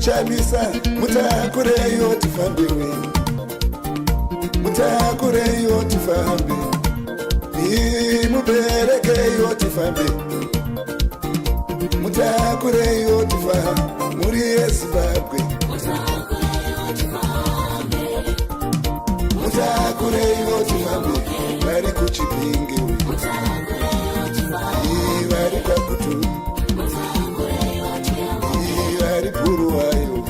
Chamisa, mutakureyo tifambiwe. Mutakureyo tifambi. Muberekeyo tifambi. Mutakureyo tifambi. Muri Zimbabwe. Mutakureyo tifambi. Vari kuchipinge. Vari kwakutu. Vari puruwayo.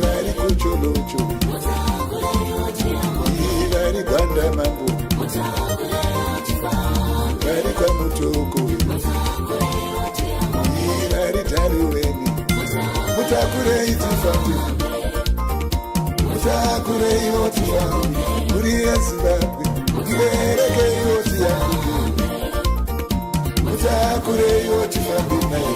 Vari kucholocho. Vari gwanda mambo. Vari kwamutoko. Vari tariweni. Mutakurei tifambi. Mutakurei tifambi. Muri Zimbabwe. Muberekeyo tifambi. Mutakurei tifambi nayo.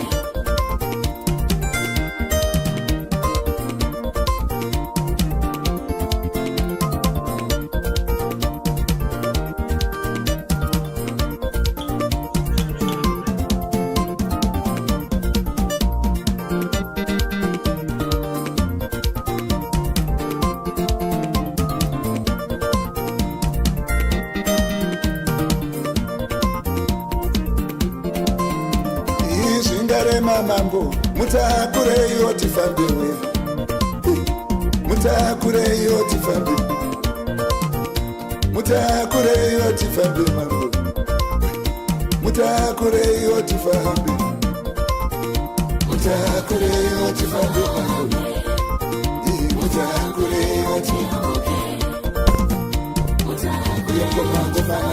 Mambo, mutakureyo tifambiwe. Mutakureyo tifambi. Mutakureyo tifambi mambo. Mutakureyo tifambi. Mutakureyo tifambi mambo. Mutakureyo tifambi. Mutakureyo mambo.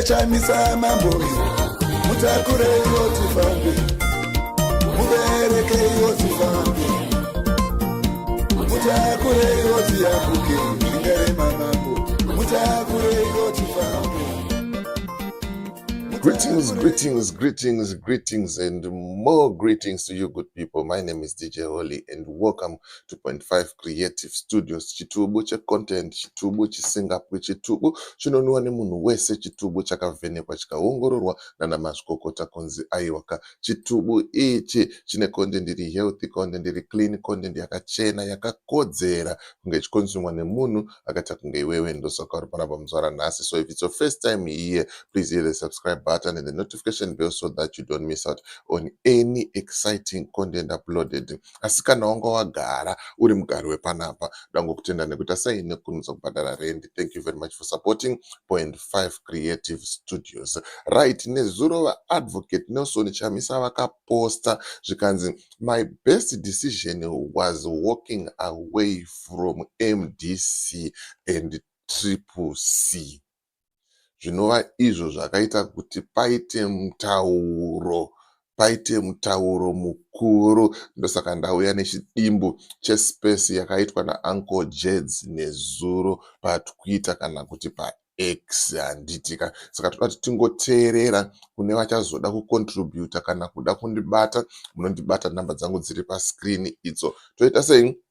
Chamisa mambo, mutakureyo tifambi. Muberekeyo tifambi. Mutakureyo tiyabuke. Ngare mambo, mutakureyo tifambi. Greetings, and more greetings to you, good people. My name is DJ Holly, and welcome to 0.5 Creative Studios. Chitubu cha content, chitubu chisingapwe, chitubu chinonua ni munu wese, chitubu chakavhenekwa chikaongororwa na mazvikokota konzi aiwaka. Chitubu ichi chine content iri healthy, content iri clean, content yakachena, yakakodzera kunge chikonzumwa nemunhu akata kunge iwewe ndosaka uri panapa muzvara nhasi. So if it's your first time here, please hit the subscribe button and the notification bell so that you don't miss out on any exciting content uploaded. Asikana wanga wagara uri mugari wepanapa, dango kutenda nekuti asaine kunuza kubhadhara rent. Thank you very much for supporting 0.5 Creative Studios. Right, nezuro advocate Nelson Chamisa vakaposta zvikanzi my best decision was walking away from MDC and CCC. Zvinova izvo zvakaita kuti paite mutauro mukuru. Ndosaka ndauya nechidimbu chespace yakaitwa naAnko Geds nezuro paTwitter kana kuti paX handitika. Saka toda kuti tingoteerera kune vachazoda kucontributa kana kuda kundibata. Munondibata namba dzangu dziri pascreen idzo. Toita sei?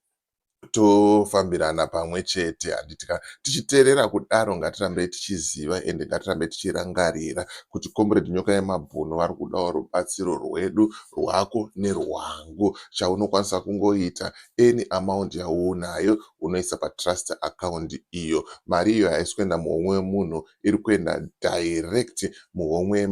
Tofambirana pamwe chete handitika. Tichiteerera kudaro ngatirambe tichiziva ende ngatirambe tichirangarira kuti Comrade Nyoka Yemabhuno vari kudawo rubatsiro rwedu, rwako nerwangu. Chaunokwanisa kungoita any amount yaunayo unoisa patrust account iyo. Mari iyo haisi kuenda muhomwe wemunhu, iri kuenda direct muhomwe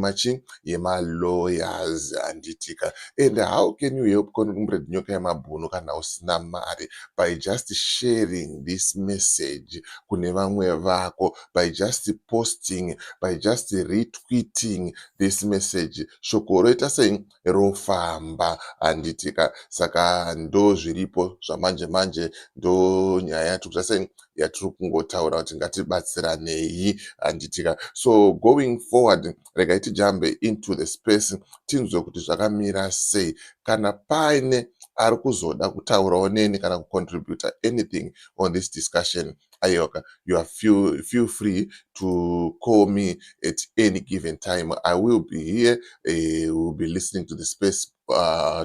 yemalawyers handitika. And how can you help Comrade Nyoka Yemabhuno kana usina mari? By just sharing this message kune vamwe vako, by just posting, by just retweeting this message, shoko roita sei rofamba. Handitika saka ndo zviripo zvamanje manje, ndo nyaya tikuita sei yatiri kungotaura kuti ngatibatsiranei. Handitika so going forward, regai tijambe into the space tinzwe kuti zvakamira sei, kana paine ari kuzoda kutaurawo neni kana kucontributa anything on this discussion. Ayoka, you are feel free to call me at any given time. I will be here. We'll be listening to the space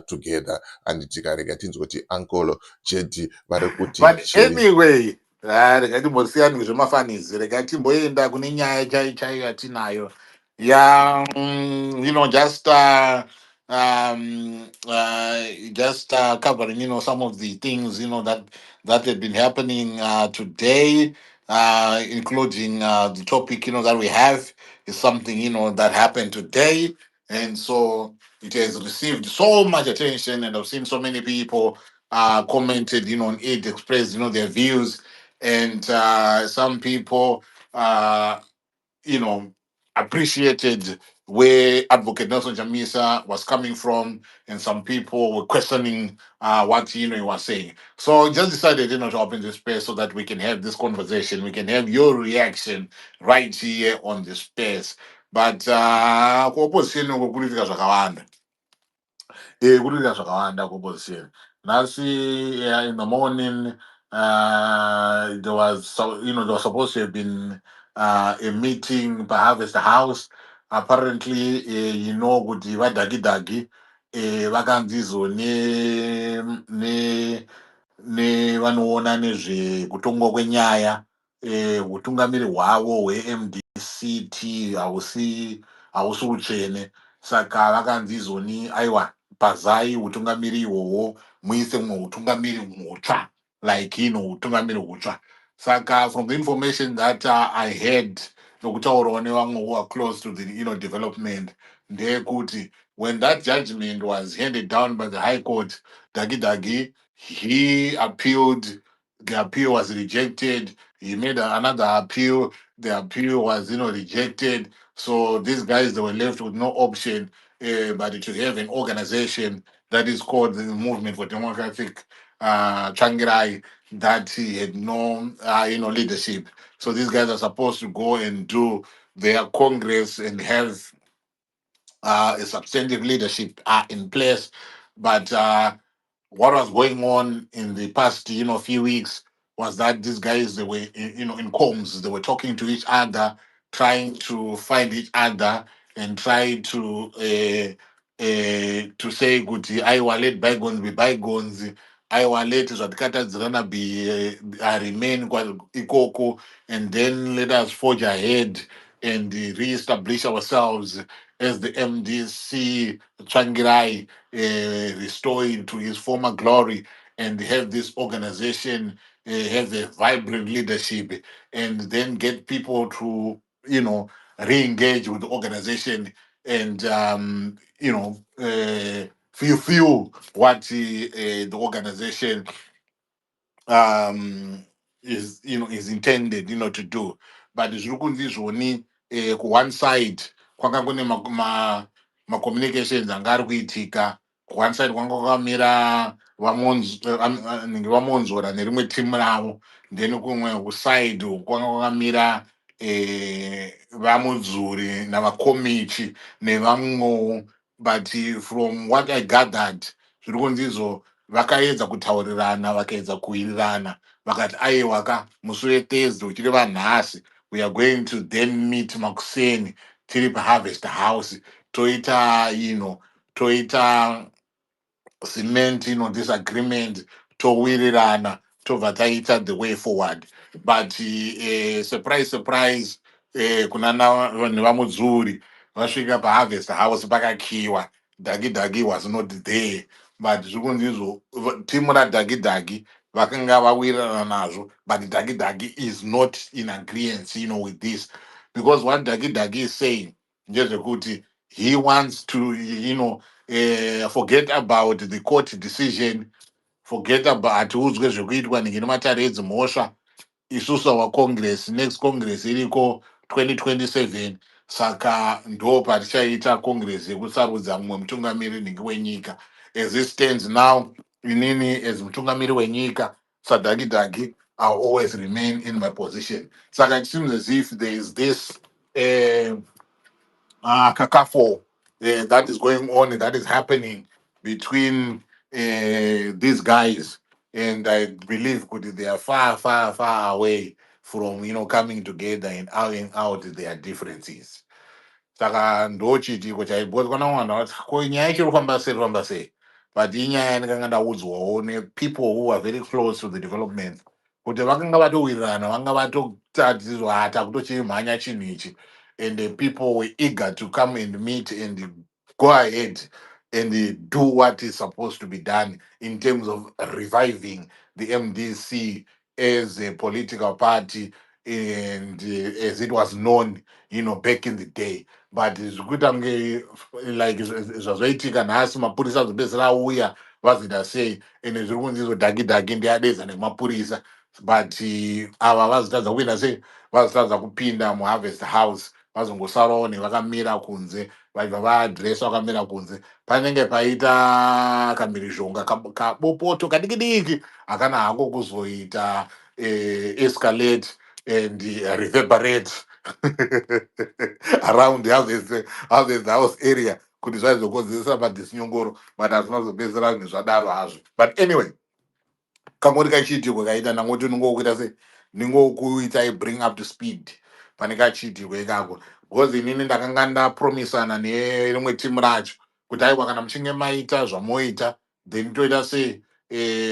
together. And tikarega tinzwe kuti Uncle Geds vari kuti But anyway, rekatimborisiyani nezvemafanizi, rekatimboenda kune nyaya chaiyo yatinayo. Yeah, just covering, some of the things, that have been happening today, including the topic, that we have is something, that happened today. And so it has received so much attention, and I've seen so many people commented, on it, expressed, their views. And some people, you know, appreciated where Advocate Nelson Chamisa was coming from, and some people were questioning what he was saying. So just decided, to open this space so that we can have this conversation. We can have your reaction right here on the space. But opposition kukulitika zvakawanda. Kulitika zvakawanda opposition. Nasi in the morning, there was there was supposed to have been a meeting perhaps the house. Apparently, kuti vadhagi dhagi vakanzizo nevanoona nezvekutongwa kwenyaya, utungamiri hwavo hweMDCT hausi utsvene. Saka vakanzizoni aiwa pazai utungamiri ihwohwo muise mumwe utungamiri mutsva, like utungamiri hutsva. Saka from the information that I had, nokutaurawo nevamwe who are close to the development, ndeyekuti when that judgment was handed down by the High Court, Dagi Dagi, he appealed, the appeal was rejected. He made another appeal, the appeal was rejected. So these guys, they were left with no option but to have an organization that is called the Movement for Democratic Changirai, that he had no leadership. So these guys are supposed to go and do their congress and have a substantive leadership in place. But what was going on in the past, few weeks, was that these guys, they were, in comms, they were talking to each other, trying to find each other, and try to say, "Good, I will let bygones be bygones. I will let zvatakatadzirana be remain ikoko, and then let us forge ahead and re-establish ourselves as the MDC Changirai, restore him to his former glory, and have this organization have a vibrant leadership, and then get people to re-engage with the organization, and feel what the organization is intended to do. But zviri kunzi izvoni, ku one side kwanga kune ma communications anga ari kuitika. Ku one side kwanga kwakamira vamonzora nerimwe timu ravo, then kumwe kuside kwanga kwakamira vamudzuri navakomichi nevamwewo. But from what I gathered, zviri kunzi izvo vakaedza kutaurirana, vakaedza kuwirirana, vakati aiwa ka musi weThursday uchireva nhasi, we are going to then meet makuseni tiri paHarvest House, toita cement disagreement, towirirana, tobva taita the way forward. But surprise surprise, kuna vanhu vamudzuri vasvika paHarvest House pakakiwa. Dagi Dagi was not there. But zviri kunzi izvo timu raDagi Dagi vakanga vawirirana nazvo, but Dagi Dagi is not in agreement with this, because what Dagi Dagi is saying ndezvekuti he wants to forget about the court decision, forget about uzwe zvekuitwa ngematare edzimhosva. Isusu wa Congress, next Congress iriko 2027. Saka ndo patichaita Congress yekusarudza mumwe mutungamiri nhingi wenyika. As it stands now, inini as mutungamiri wenyika, Sadaki I'll always remain in my position. Saka it seems as if there is this kakafo that is going on, that is happening between these guys, and I believe they are far, far, far away from coming together and ironing out their differences. Saka ndochitiko chaibozwa navanhu vati ko nyaya ichirikufamba sei, but inyaya yandikanga ndaudzwawo nepeople who are very close to the development kuti vakanga vatowirirana, vanga vatotadzizwa hata kutochimhanya chinhu ichi, and the people were eager to come and meet and go ahead and do what is supposed to be done in terms of reviving the MDC as a political party, and as it was known back in the day. But zvikuita kunge like zvazvaitika nhasi, mapurisa azopedzisira auya vazoita sei, ende zviri kunzi izodhaki ndiadedza nemapurisa, but ava vazotadza kuita sei, vazotadza kupinda muharvest house, vazongosarawo nevakamira kunze, vaibva vaadhiresa vakamira kunze. Panenge paita kamhirizhonga kabopoto kadiki diki akana hako kuzoita escalate and reverberate around houses house area kuti zvaizokonzeresa madhisinyongoro, but hazvina kuzopedzisira nezvadaro hazvo. But anyway, kangori kachiitirwa kaita nangoti ningokuita sei, ningokuita bring up to speed pane kachiitirwa ikako, because inini ndakanga ndapromisana nerimwe timu racho kuti aiwa kana muchinge maita zvamoita then toita sei,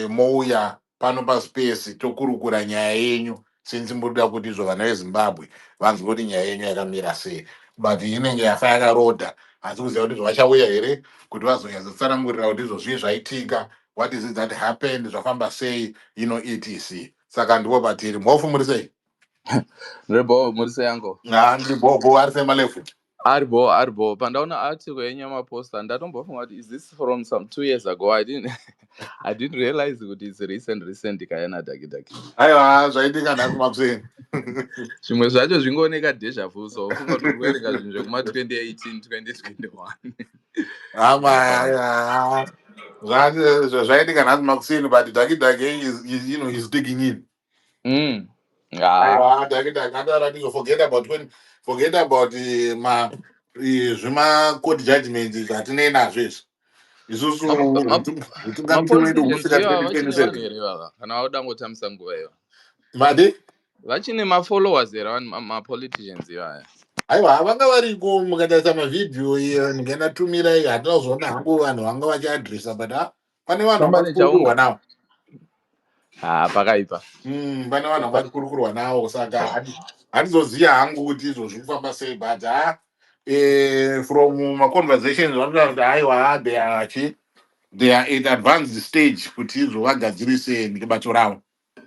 mouya pano paspace tokurukura nyaya yenyu, since muri kuda kuti izvo vana vezimbabwe vanzwe kuti nyaya yenyu yakamira sei. But inenge yafa yakarodha, asi kuziva kuti zvachauya here kuti vazonyatsotaramurira kuti izvozvi zvaitika, what is it that happened, zvafamba sei, etc. Saka ndipo patiri mhofu muri sei? Rebo muri sei Anko? Ndiri bhobho, ari sei malefu? Aribo. Pandaona article yenyama poster ndatombofunga kuti is this from some 2 years ago? I didn't realize kuti it's recent ikayana dhaki. Aiwa, zvaitika nhasi mapuseni. Zvimwe zvacho zvingooneka deja vu, so ufunga kuti urikuerenga zvinhu zvekuma 2018 2021. Zvaitika nhasi makuseni, but dhaki is digging in. Aiwa, dhaki forget about zvima-court judgments zvatinei nazvo izvi. Isusu utungamiri wedu Mapoliticians iva vachine vanhu husingatipeni. here vava, kana wauda ngotamisa nguva iva Made? vachine mafollowers here mapoliticians ivaya. Aiwa, vanga variko mukatarisa mavhidhiyo iyo ndingenatumira iyo, hatina kuzoona hangu vanhu vanga vachiadhiresa, but pane vanhu vanga vachikurukurwa navo. Pakaipa. Pane vanhu vanga vachikurukurwa navo, saka handizoziva hangu kuti izvo zviri kufamba sei, but from maconversations vanotaura kuti aiwa they are at advanced stage kuti izvo vagadzirise ngebato ravo.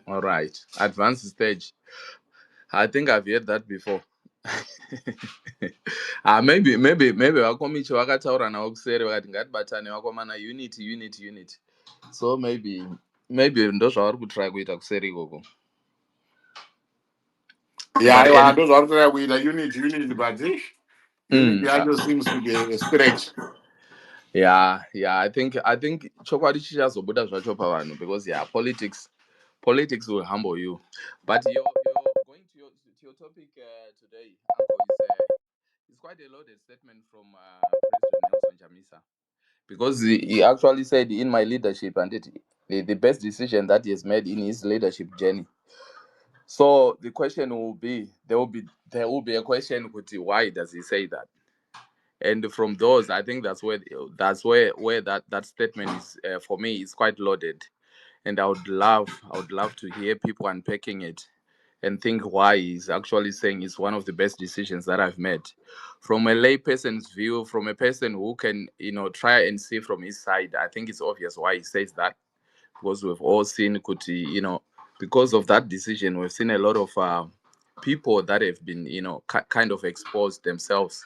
All right, advanced stage. I think I've heard that before. Maybe vakomichi vakataura navo kuseri vakati ngatibatane vakomana unity. So maybe ndo zvavari kutry kuita kuseri ikoko. Yeah, ndo zvavari kutry kuita unity, but unity yacho seems to be a stretch. Yeah, I think chokwadi chichazobuda zvacho pavanhu, because politics will humble you. But you're going to your topic today, Anko, is quite a loaded statement from President Nelson Chamisa, because he actually said, in my leadership, and the best decision that he has made in his leadership journey. So the question will be, there will be a question, why does he say that? And from those, I think that's where that statement is, for me, is quite loaded. And I would love to hear people unpacking it and think why he's actually saying it's one of the best decisions that I've made. From a layperson's view, from a person who can, try and see from his side, I think it's obvious why he says that, because we've all seen, because of that decision, we've seen a lot of people that have been, kind of exposed themselves,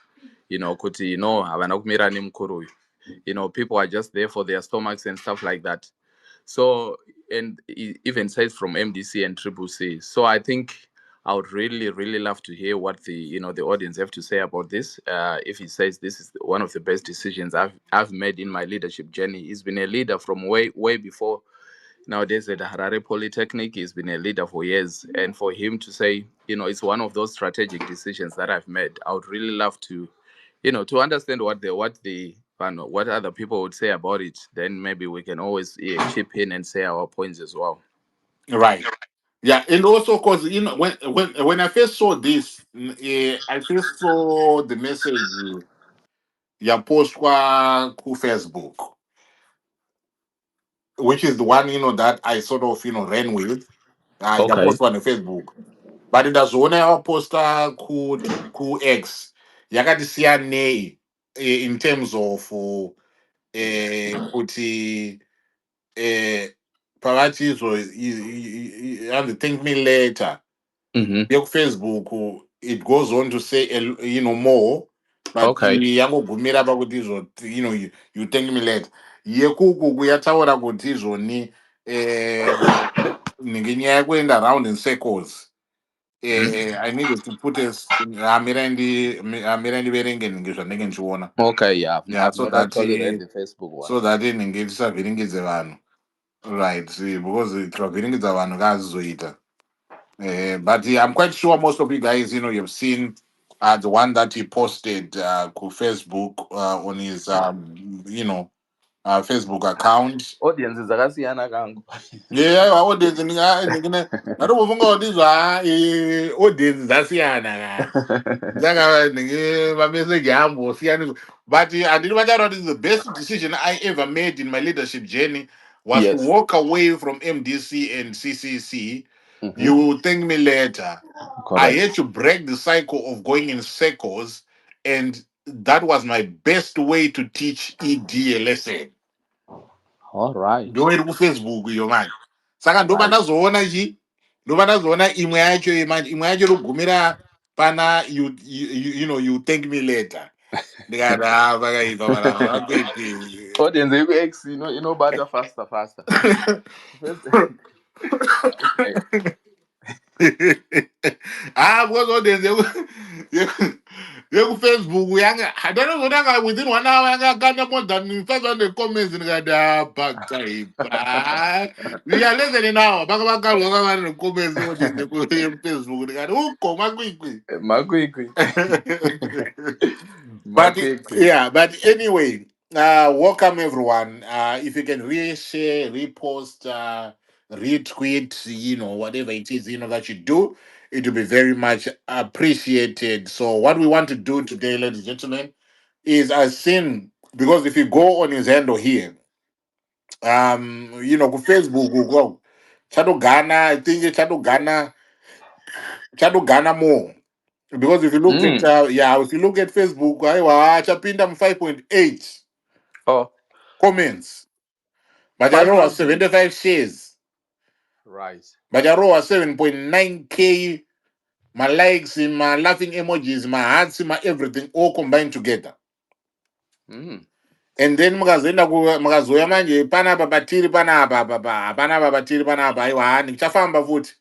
havana kumira nemukuru uyu. People are just there for their stomachs and stuff like that. So, and it even says from MDC and CCC. So I think I would really, really love to hear what the audience have to say about this. If he says this is one of the best decisions I've made in my leadership journey. He's been a leader from way before. Nowadays at Harare Polytechnic, he's been a leader for years, and for him to say, it's one of those strategic decisions that I've made, I would really love to understand what other people would say about it. Then maybe we can always chip in and say our points as well. Right. Yeah, and also because when I first saw this, I first saw the message ya postwa ku Facebook, which is the one that I sort of ran with. Ya Okay. postwa on Facebook, but ndazoona ya posta ku X yakati siyanei in terms of kuti phakathi and thank me later. Mm-hmm. Facebook it goes on to say more, but Okay. yangogumira pakuti you thank me later. Yekuku kuyataura kuti izvoni ninge nyaya yekuenda round in circles. I needed to put hamira ndiverenge ninge zvandenge ndichiona. Okay, yeah, Yeah, I've so not that actually read the Facebook one. so that ninge ndisavhiringidze vanhu. Right, see, because tikavhiringidza vanhu kaazizoita. But I'm quite sure most of you guys, you've seen the one that he posted to Facebook on his, Facebook account. Audience dzakasiyana kangu. Yeah, audience ndatombovonga kuti audience dzasiyana ka mameseji ambosiyana, but handiti vataura kuti the best decision I ever made in my leadership journey was to Yes. walk away from MDC and CCC. Mm-hmm. You will thank me later. I Correct. had to break the cycle of going in circles, and that was my best way to teach ED a lesson. All right. Ndoiri kufacebook iyo manje, saka Right. ndova ndazoona imwe yacho rogumira pana you thank me later. Ndikati vakaipa vanava vakwete. Audience X, butter faster. Okay. Because audience yekufacebook yanga hatanozotanga within 1 hour yakakanda more than 500 comments. Ndikati pakaipa we are less than an hour vaka vakarwa kavana necomments audience yekufacebook. Ndikati uko makwikwi. Makwikwi. But Makwikwi. yeah, but anyway, welcome everyone. If you can reshare, repost, retweet, whatever it is, that you do, it will be very much appreciated. So what we want to do today, ladies and gentlemen, is as seen, because if you go on his handle here, ku Facebook, go Chato Ghana, I think it's Chato Ghana more. Because if you look at if you look at Facebook, chapinda 5.8 Oh, comments, but I was 5,000. 75 shares, Right. but I was 7.9k. My likes, my laughing emojis, my hearts, my everything all combined together. Mm. And then makazoya manje panapa patiri panapa patiri panapa aiwa ndichafamba futi.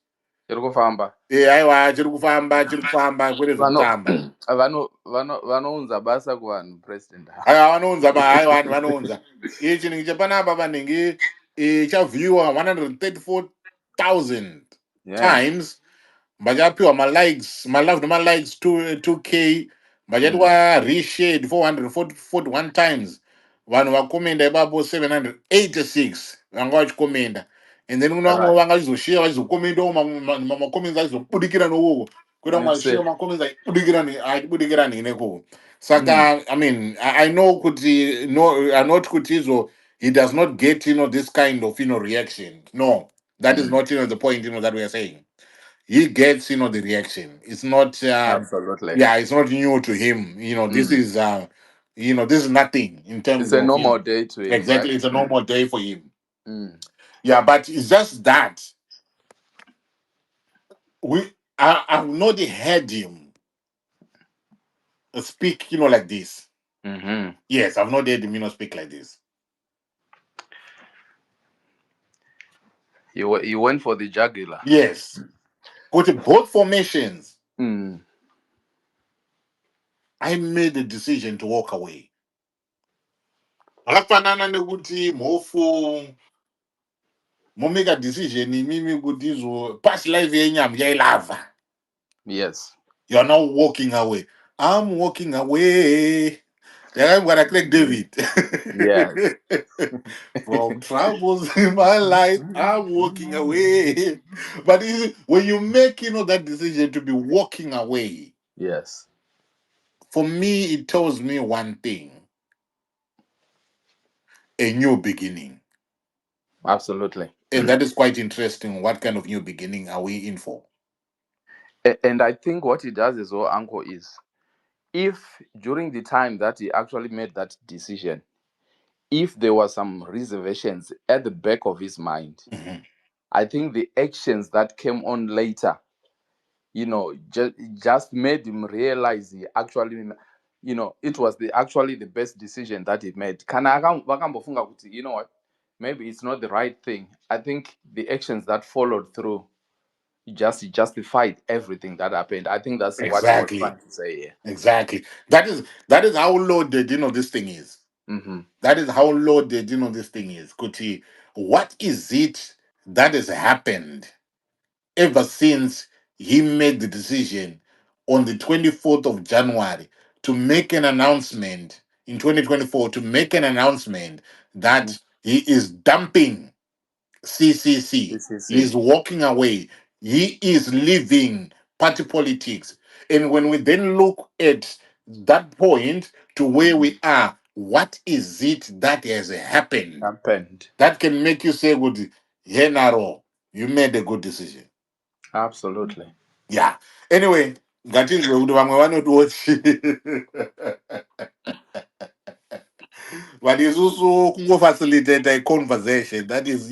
Chiri kufamba. Aiwa chiri kufamba kwete zvekutamba. Vanounza basa kuvanhu president. Vanounza chinhu chepanapa panenge chavhiwa 134,000 times, vachapiwa malikes, maloved nemalikes 2k, vachatiwa reshared 441 times, vanhu vakomenda ipapo 786 vanga vachikomenda, and then kuna vamwe vanga vachizoshare vachizokomendawo makoments achizobudikira nokoko, kuita mwashare makoments achibudikira nekoko. Saka I know kuti not kuti izvo he does not get this kind of reaction. No, that is not the point that we are saying. He gets the reaction. It's not Absolutely. it's not new to him. This is this is nothing in terms It's a of normal day to him. exactly, Right? it's a normal day for him. Mm. Yeah, but it's just that I've not heard him speak like this. Mm-hmm. Yes, I've not heard him speak like this. You went for the jugular. Yes. With both formations, Mm. I made the decision to walk away. Akafanana nekuti mhofu make a decision mimi kuti past life yenyu muchailava. Yes. You are now walking away. I'm walking away. Then I'm gonna click David. Yes. From troubles in my life, I'm walking away. But when you make that decision to be walking away, Yes. for me, it tells me one thing: a new beginning. Absolutely. And that is quite interesting. What kind of new beginning are we in for? And I think what he does as well, Uncle, is if during the time that he actually made that decision, if there were some reservations at the back of his mind, Mhm. I think the actions that came on later, just made him realize he actually, it was actually the best decision that he made. Vakambofunga kuti, you know what, maybe it's not the right thing. I think the actions that followed through just justified everything that happened. I think that's what he was Exactly. trying to say here. Exactly. That is how loaded this thing is. Mm-hmm. That is how loaded this thing is. Kuti, what is it that has happened ever since he made the decision on the 24th of January to make an announcement in 2024 to make an announcement that he is dumping CCC. He CCC. is walking away. He is leaving party politics. And when we then look at that point to where we are, what is it that has happened Happened. that can make you say, "Good, Henaro, you made a good decision"? Absolutely. Yeah. Anyway, ngatinzwe kuti vamwe vanoti but isusu kungofacilitate a conversation. That is,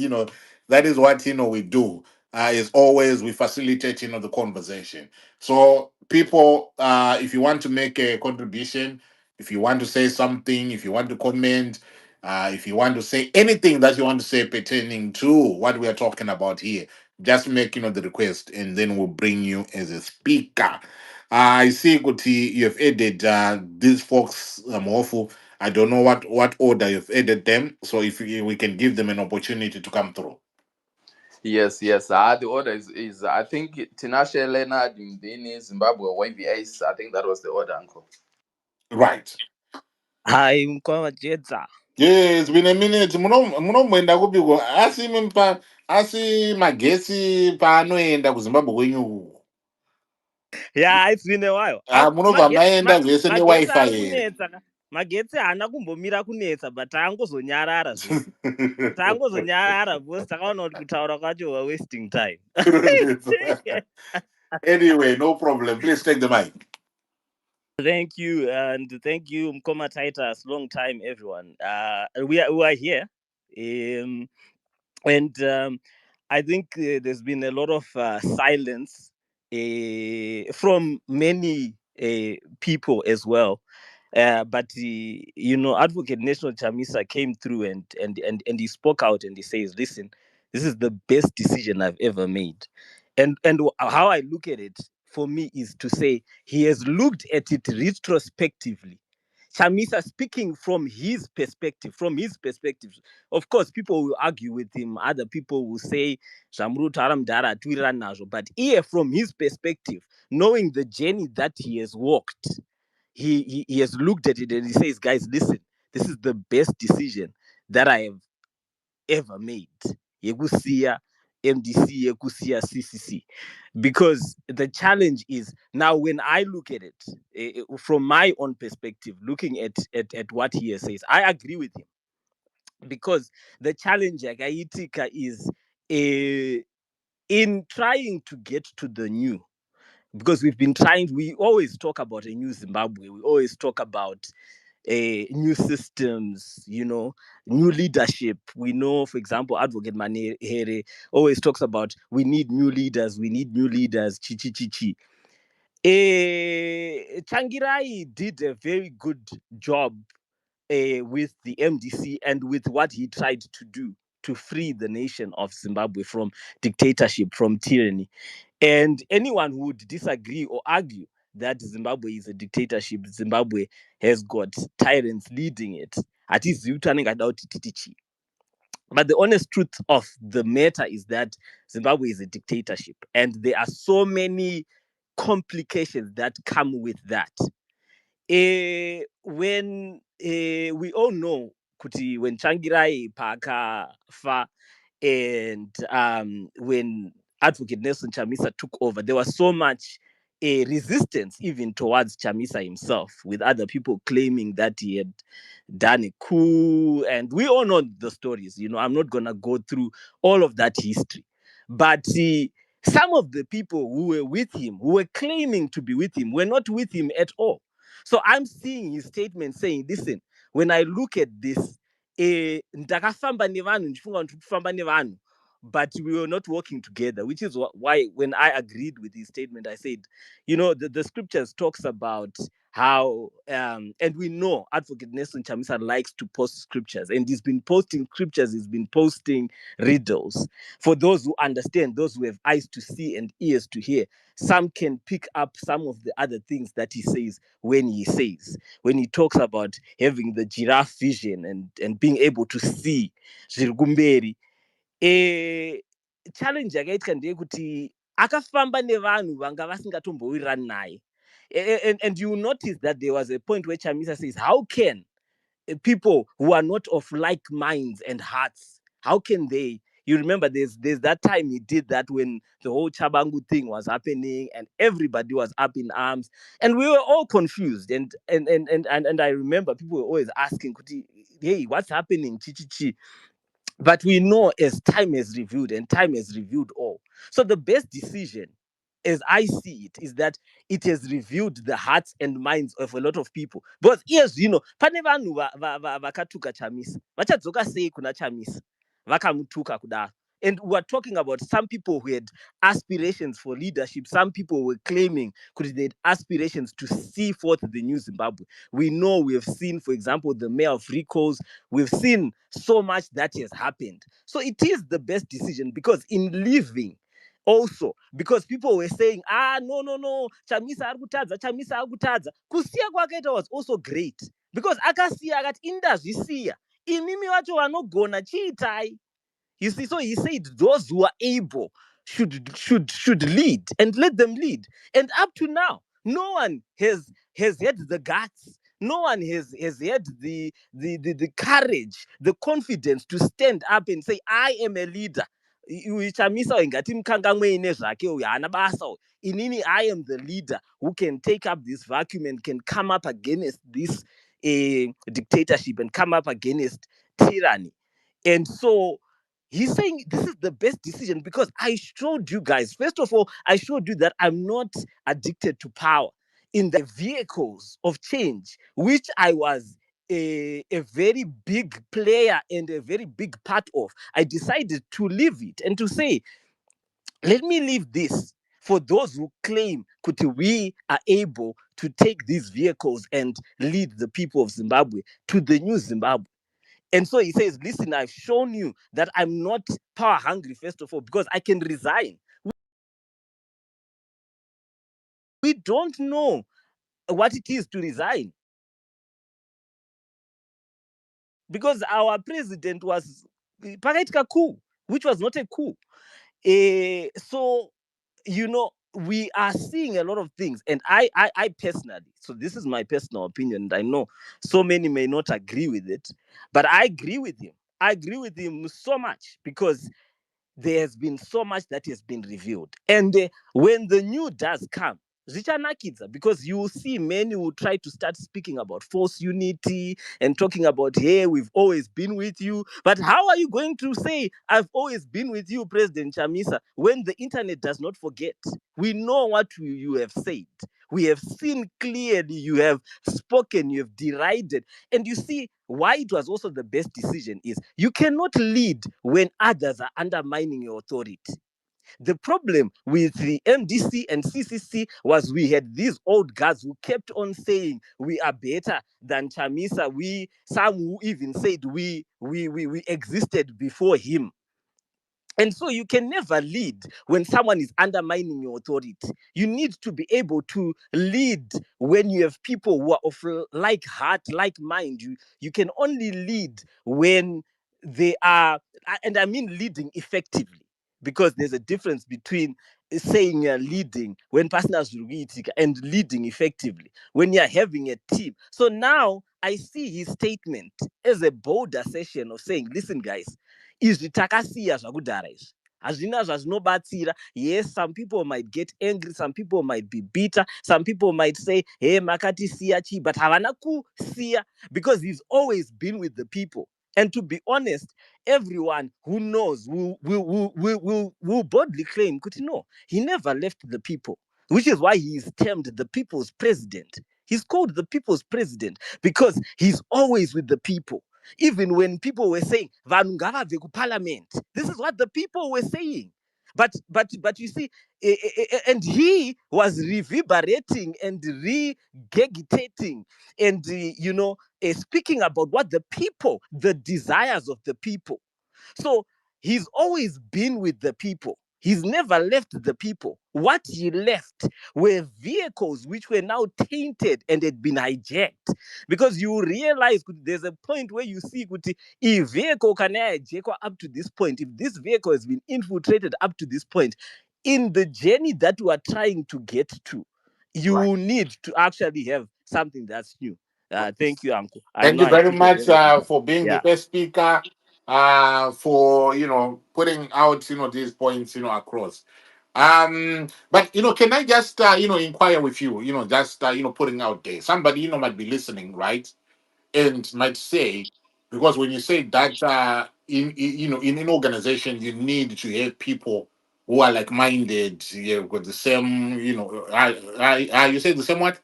that is what we do. Is always we facilitate the conversation. So people, if you want to make a contribution, if you want to say something, if you want to comment, if you want to say anything that you want to say pertaining to what we are talking about here, just make the request, and then we'll bring you as a speaker. I see, Kuti, you have added these folks. Awful. I don't know what order you've added them, so if we can give them an opportunity to come through. Yes. The order is I think Tinashe Leonard Mdini, Zimbabwe, YVAs. I think that was the order, Uncle. Right. Hi, Anko Geds. Yeah, it's been a minute. Munomboenda kupiko asi magesi paanoenda kuZimbabwe kwenyu. Yeah, it's been a while. Munobva maenda zvese Magetsi newifi ari here. kunetsa. Magetsi haana kumbomira kunetsa, but taangozonyarara zvese. Taangozonyarara because takaona kuti kutaura kwacho we're wasting time. Anyway, no problem. Please take the mic. Thank you, and thank you, Mkoma Titus. Long time, everyone. We are here, and I think there's been a lot of silence from many people as well. But Advocate National Chamisa came through and he spoke out and he says, "Listen, this is the best decision I've ever made." And how I look at it for me is to say he has looked at it retrospectively. Chamisa speaking from his perspective. Of course, people will argue with him. Other people will say, "Shamru Taram Dara Twira Najo." But here, from his perspective, knowing the journey that he has walked, he has looked at it and he says, "Guys, listen, this is the best decision that I have ever made." Yegusia MDC, Yegusia CCC. Because the challenge is now when I look at it from my own perspective, looking at what he says, I agree with him. Because the challenge, Agaitika, is in trying to get to the new. Because we always talk about a new Zimbabwe. We always talk about new systems, new leadership. We know, for example, Advocate Manehere always talks about we need new leaders, chi, chi, chi, chi. Changirai did a very good job with the MDC and with what he tried to do. to free the nation of Zimbabwe from dictatorship, from tyranny. And anyone who would disagree or argue that Zimbabwe is a dictatorship, Zimbabwe has got tyrants leading it, at least you turning about Titichi. But the honest truth of the matter is that Zimbabwe is a dictatorship, and there are so many complications that come with that. When we all know kuti when Changirai Pakafa and when Advocate Nelson Chamisa took over, there was so much resistance even towards Chamisa himself, with other people claiming that he had done a coup. And we all know the stories. I'm not going to go through all of that history. But some of the people who were with him, who were claiming to be with him, were not with him at all. So I'm seeing his statement saying, listen, when I look at this, ndakafamba nevanhu ndichifunga kuti kufamba nevanhu, but we were not working together, which is why when I agreed with his statement, I said, the scriptures talks about how, and we know Advocate Nelson Chamisa likes to post scriptures, and he's been posting scriptures, he's been posting riddles. For those who understand, those who have eyes to see and ears to hear, some can pick up some of the other things that he says when he talks about having the giraffe vision and being able to see zviri challenge yakaitwa ndeyekuti akafamba nevanhu vanga vasingatombowirirani naye. And you notice that there was a point where Chamisa says, how can people who are not of like minds and hearts, how can they? You remember there's that time he did that when the whole Chabangu thing was happening and everybody was up in arms and we were all confused. And I remember people were always asking, hey, what's happening? Chi. But we know as time has revealed, and time has revealed all. So the best decision, as I see it, is that it has revealed the hearts and minds of a lot of people. But yes, pane vanhu vakatuka Chamisa. Vachadzoka sei kuna Chamisa? Vakamutuka kudaro. And we're talking about some people who had aspirations for leadership. Some people were claiming they had aspirations to see forth the new Zimbabwe. We know, we have seen, for example, the mayor of Ricos. We've seen so much that has happened. So it is the best decision, because in leaving, also, because people were saying, no, Chamisa akutadza. Kusiya kwakaita was also great, because akasiya akati indazvisiya, imimi vacho vanogona chiitai. You see, so he said those who are able should lead, and let them lead. And up to now, no one has had the guts. No one has had the courage, the confidence to stand up and say, I am a leader. Chamisa ingati mkangamwe ine zvake uyu haana basa. Inini, I am the leader who can take up this vacuum and can come up against this dictatorship and come up against tyranny. And so he's saying this is the best decision because I showed you guys, first of all, I showed you that I'm not addicted to power. In the vehicles of change, which I was a very big player and a very big part of, I decided to leave it and to say, let me leave this for those who claim we are able to take these vehicles and lead the people of Zimbabwe to the new Zimbabwe. And so he says, listen, I've shown you that I'm not power hungry, first of all, because I can resign. We don't know what it is to resign, because our president was pakaitika coup, which was not a coup. So, we are seeing a lot of things. And I personally, so this is my personal opinion, and I know so many may not agree with it, but I agree with him. I agree with him so much because there has been so much that has been revealed. And when the new does come, zvichanakidza, because you will see many who try to start speaking about false unity and talking about, hey, we've always been with you. But how are you going to say, I've always been with you, President Chamisa, when the internet does not forget? We know what you have said. We have seen clearly, you have spoken, you have derided. And you see why it was also the best decision is you cannot lead when others are undermining your authority. The problem with the MDC and CCC was we had these old guys who kept on saying we are better than Chamisa. Some who even said we existed before him. And so you can never lead when someone is undermining your authority. You need to be able to lead when you have people who are of like heart, like mind. You can only lead when they are, and I mean leading effectively, because there's a difference between saying you're leading when partners and leading effectively when you're having a team. So now I see his statement as a bold assertion of saying, listen, guys, izvi takasiya zvakudhara izvi hazvina zvazvinobatsira. Yes, some people might get angry, some people might be bitter, some people might say, hey, makatisiya chi, but havana kusiya, because he's always been with the people. And to be honest, everyone who knows will boldly claim, no, he never left the people, which is why he is termed the people's president. He's called the people's president because he's always with the people. Even when people were saying, vanhu ngavabve kuparliament, this is what the people were saying. But you see, and he was reverberating and regurgitating and, speaking about what the people, the desires of the people. So he's always been with the people. He's never left the people. What he left were vehicles which were now tainted and had been hijacked. Because you realize there's a point where you see if vehicle can hijack up to this point, if this vehicle has been infiltrated up to this point, in the journey that we are trying to get to, you need to actually have something that's new. Thank you, Uncle. I Thank know you I very took a much very long time. for being the Yeah. first speaker, for putting out these points across. But can I just inquire with you, just putting out there. Somebody might be listening, right, and might say, because when you say that in an organization you need to have people who are like minded, with the same you say the same what?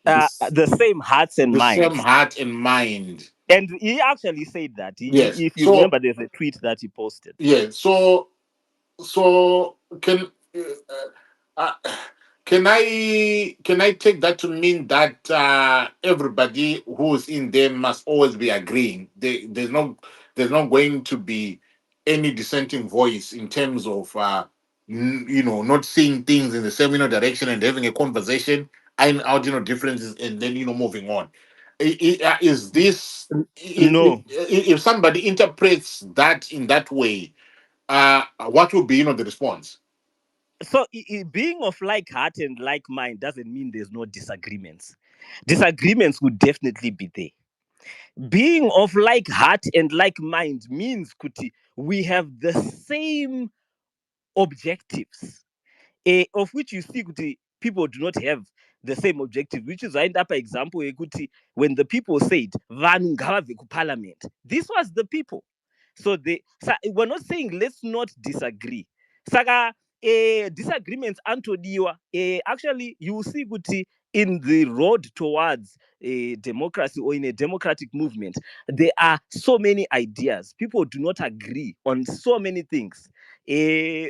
The same hearts and The same minds. heart and mind. And he actually said that. Yes. If you So remember, there's a tweet that he posted. yeah. So uh, can I take that to mean that everybody who's in there must always be agreeing? There's not going to be any dissenting voice in terms of not seeing things in the same direction and having a conversation, iron out differences, and then moving on. Is this No. if somebody interprets that in that way, what will be the response? So being of like heart and like mind doesn't mean there's no disagreements. Disagreements would definitely be there. Being of like heart and like mind means, Kuti, we have the same objectives, of which you see, Kuti, people do not have the same objective, which is right up an example, Kuti, when the people said, "Vanhu ngavabve kuparliament," this was the people. So we're not saying let's not disagree. Saka disagreements antodiwa. Actually, you will see, Kuti, in the road towards a democracy or in a democratic movement, there are so many ideas. People do not agree on so many things. Name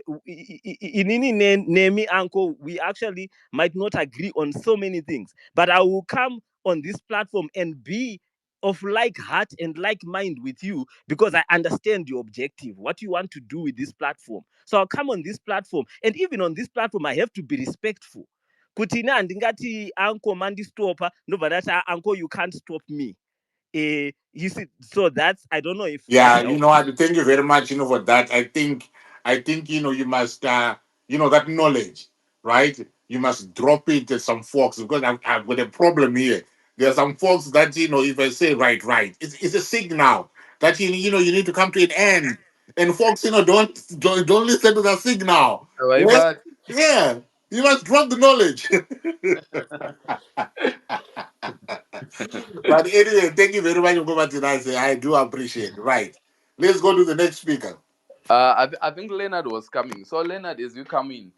Uncle, we actually might not agree on so many things, but I will come on this platform and be of like heart and like mind with you because I understand your objective, what you want to do with this platform. So I'll come on this platform, and even on this platform, I have to be respectful. Kutina ndingati uncle mandi stopper, no, but that's uncle, you can't stop me. You see, so that's, I don't know if that Yeah, helps. thank you very much, for that. I think, you must, that knowledge, right? You must drop it to some folks because I've got a problem here. There are some folks that, if I say right, it's a signal that, you need to come to an end. And folks, don't listen to the signal. Right, Yes? but Yeah, you must drop the knowledge. But anyway, thank you very much for coming tonight. I do appreciate it. Right. Let's go to the next speaker. I think Leonard was coming. So Leonard, as you come in,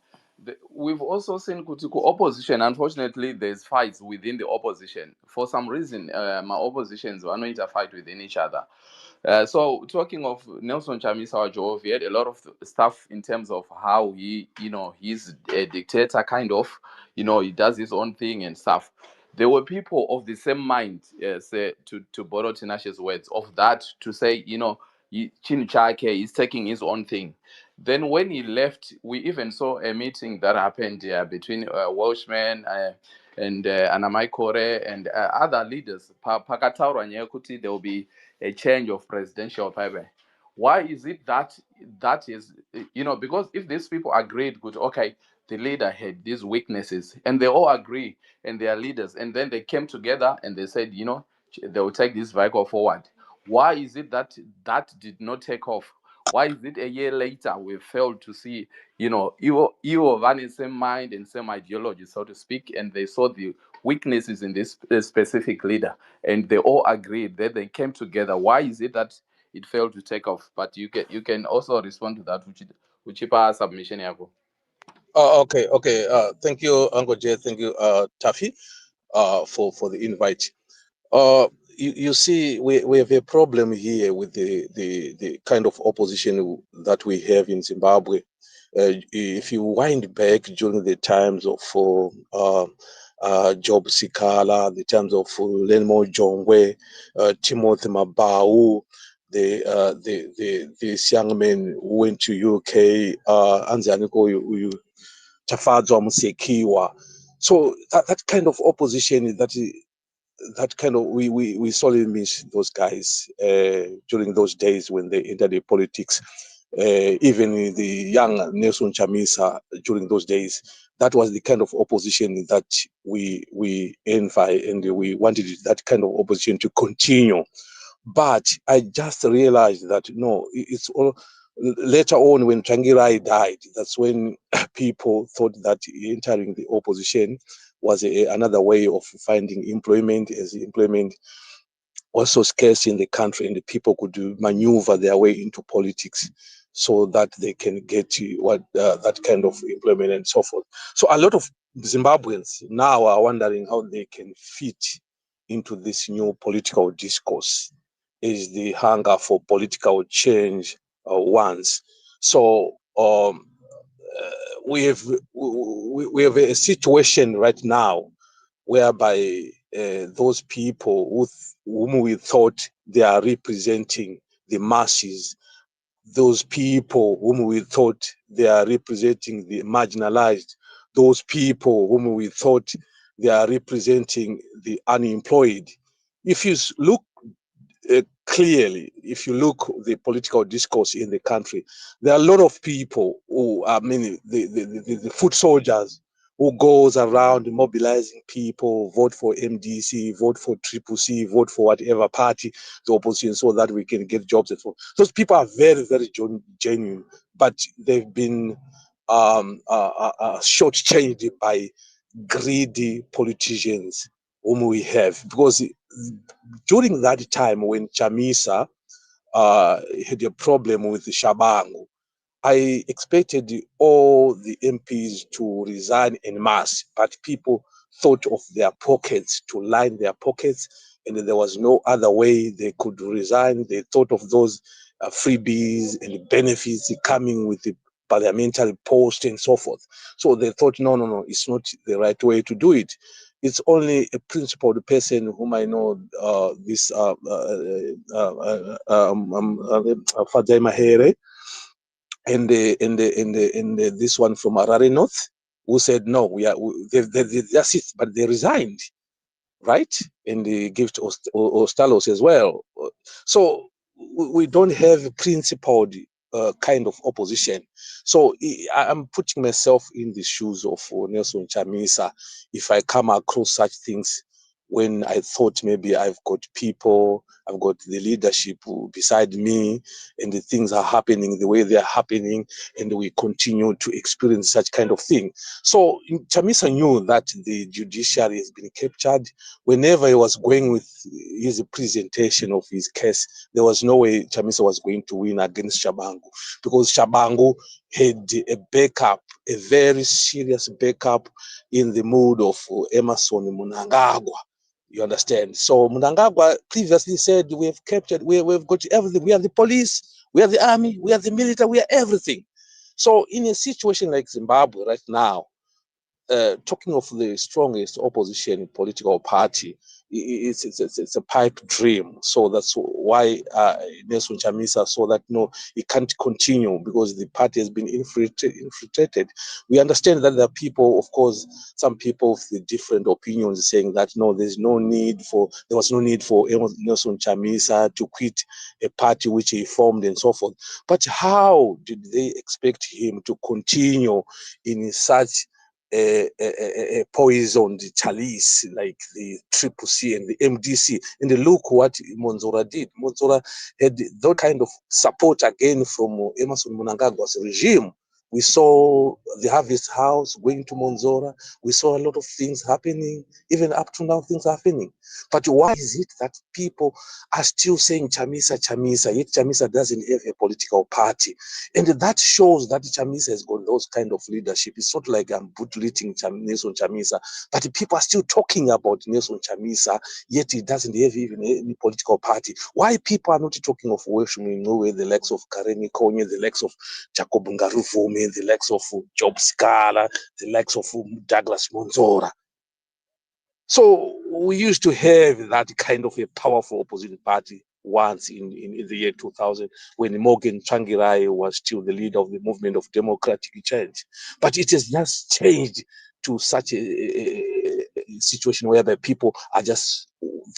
we've also seen Kutiku opposition. Unfortunately, there's fights within the opposition. For some reason, my oppositions are not fight within each other. So talking of Nelson Chamisa Joe, he had a lot of stuff in terms of how he, he's a dictator kind of, he does his own thing and stuff. There were people of the same mind, say, to borrow Tinashe's words, of that to say, Chin Chake is taking his own thing. Then when he left, we even saw a meeting that happened between Welshman and Anamai Kore and other leaders. Pakataurwa kuti there will be a change of presidential power. Why is it that is, because if these people agreed, good, okay, the leader had these weaknesses and they all agree and they are leaders, and then they came together and they said, they will take this vehicle forward. Why is it that did not take off? Why is it a year later we failed to see, you van in same mind and same ideology, so to speak, and they saw the weaknesses in this specific leader, and they all agreed that they came together. Why is it that it failed to take off? But you can also respond to that, which is submission. Yako. Okay. Thank you, Anko Geds. Thank you, Taffy, for the invite. You see, we have a problem here with the kind of opposition that we have in Zimbabwe. If you wind back during the times of Job Sikala, the times of Lenmo Jongwe, Timothy Mabau, this young man who went to UK, Anzaniko Chafadzwa Musekiwa. So that kind of opposition, that kind of we sorely miss those guys during those days when they entered the politics. Even the young Nelson Chamisa during those days, that was the kind of opposition that we envy, and we wanted that kind of opposition to continue. But I just realized that no, it's all later on when Changirai died. That's when people thought that entering the opposition was another way of finding employment, as employment was so scarce in the country, and the people could maneuver their way into politics so that they can get that kind of employment and so forth. So a lot of Zimbabweans now are wondering how they can fit into this new political discourse, is the hunger for political change once. So we have a situation right now whereby those people whom we thought they are representing the masses, those people whom we thought they are representing the marginalized, those people whom we thought they are representing the unemployed. If you look clearly, if you look the political discourse in the country, there are a lot of people who, the foot soldiers who goes around mobilizing people, vote for MDC, vote for CCC, vote for whatever party, the opposition, so that we can get jobs and so on. Those people are very, very genuine, but they've been shortchanged by greedy politicians whom we have, because during that time when Chamisa had a problem with Shabangu, I expected all the MPs to resign en masse, but people thought of their pockets, to line their pockets, and there was no other way they could resign. They thought of those freebies and benefits coming with the parliamentary post and so forth. So they thought, no, it's not the right way to do it. It's only a principled person whom I know, this Fadai Mahere, and this one from Harare North, who said no, that's it, but they resigned, right? And they gave to Ostalos as well. So we don't have a principled kind of opposition. So I'm putting myself in the shoes of Nelson Chamisa. If I come across such things, when I thought maybe I've got people, I've got the leadership beside me, and the things are happening the way they are happening, and we continue to experience such kind of thing. So Chamisa knew that the judiciary has been captured. Whenever he was going with his presentation of his case, there was no way Chamisa was going to win against Shabangu, because Shabangu had a backup, a very serious backup in the mood of Emerson Mnangagwa. You understand? So Mnangagwa previously said we have captured, we've got everything. We have the police, we have the army, we have the military, we have everything. So in a situation like Zimbabwe right now, talking of the strongest opposition political party, it's a pipe dream. So that's why Nelson Chamisa saw that no, it can't continue because the party has been infiltrated. We understand that there are people, of course, some people with the different opinions saying that no, there was no need for Nelson Chamisa to quit a party which he formed and so forth. But how did they expect him to continue in such a poisoned chalice like the Triple C and the MDC? And look what Monzora did. Monzora had that kind of support again from Emerson Mnangagwa's regime. We saw the Harvest House going to Monzora. We saw a lot of things happening. Even up to now, things are happening. But why is it that people are still saying Chamisa, Chamisa, yet Chamisa doesn't have a political party? And that shows that Chamisa has got those kind of leadership. It's not like I'm bootleting Nelson Chamisa, but people are still talking about Nelson Chamisa, yet he doesn't have even any political party. Why people are not talking of Weshumi Nowe, the likes of Kareni Konye, the likes of Jacob Ngaruvume, the likes of Job Scala, the likes of Douglas Monzora? So we used to have that kind of a powerful opposition party once in the year 2000 when Morgan Tsvangirai was still the leader of the movement of democratic change. But it has just changed to such a situation whereby people are just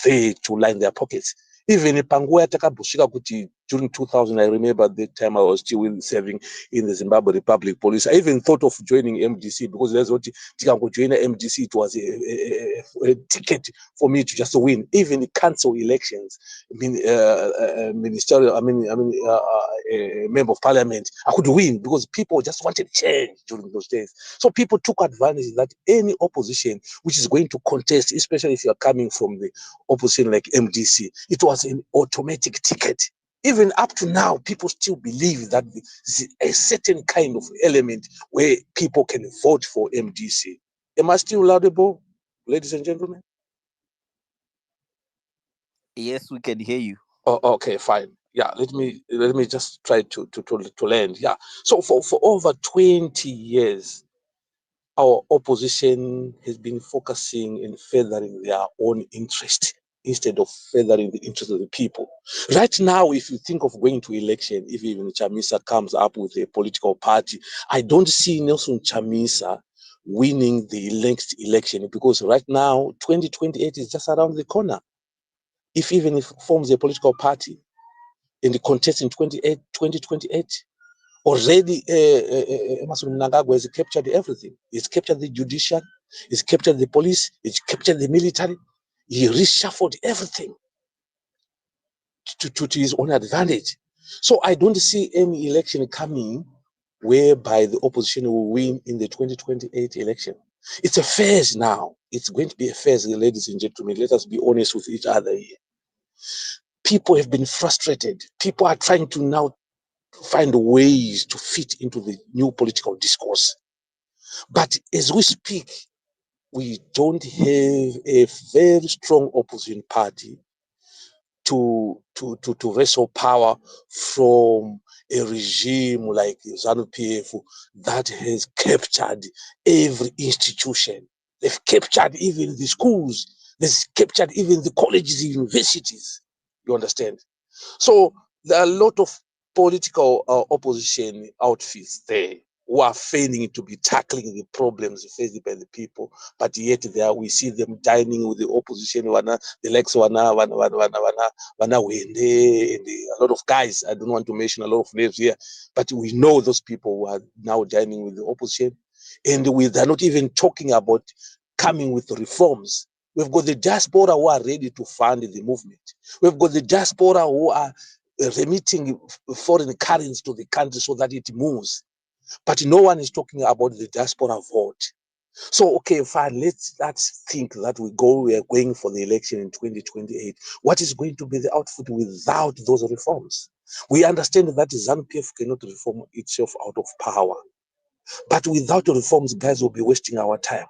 there to line their pockets. Even Panguya Takabushika Kuti during 2000, I remember at the time I was still serving in the Zimbabwe Republic Police. I even thought of joining MDC because there's what Tikango join MDC. It was a ticket for me to just win. Even cancel elections, ministerial, member of parliament, I could win because people just wanted change during those days. So people took advantage that any opposition which is going to contest, especially if you are coming from the opposition like MDC, it was an automatic ticket. Even up to now, people still believe that there's a certain kind of element where people can vote for MDC. Am I still laudable, ladies and gentlemen? Yes, we can hear you. Oh, okay, fine. Yeah, let me just try to land. Yeah. So for over 20 years, our opposition has been focusing in furthering their own interest instead of furthering the interest of the people. Right now, if you think of going to election, if even Chamisa comes up with a political party, I don't see Nelson Chamisa winning the next election because right now, 2028 is just around the corner. If even if forms a political party in the contest in 2028, already Emerson Mnangagwa has captured everything. He's captured the judiciary, he's captured the police, he's captured the military. He reshuffled everything to his own advantage. So I don't see any election coming whereby the opposition will win in the 2028 election. It's a phase now. It's going to be a phase, ladies and gentlemen. Let us be honest with each other here. People have been frustrated. People are trying to now find ways to fit into the new political discourse. But as we speak, we don't have a very strong opposition party to wrestle power from a regime like ZANU-PF that has captured every institution. They've captured even the schools. They've captured even the colleges and universities. You understand? So there are a lot of political opposition outfits there who are feigning to be tackling the problems faced by the people, but yet there we see them dining with the opposition, the likes of Wende, and a lot of guys. I don't want to mention a lot of names here, but we know those people who are now dining with the opposition, and they're not even talking about coming with reforms. We've got the diaspora who are ready to fund the movement. We've got the diaspora who are remitting foreign currency to the country so that it moves. But no one is talking about the diaspora vote. So, okay, fine, let's think that we are going for the election in 2028. What is going to be the output without those reforms? We understand that ZANU-PF cannot reform itself out of power. But without the reforms, guys, will be wasting our time.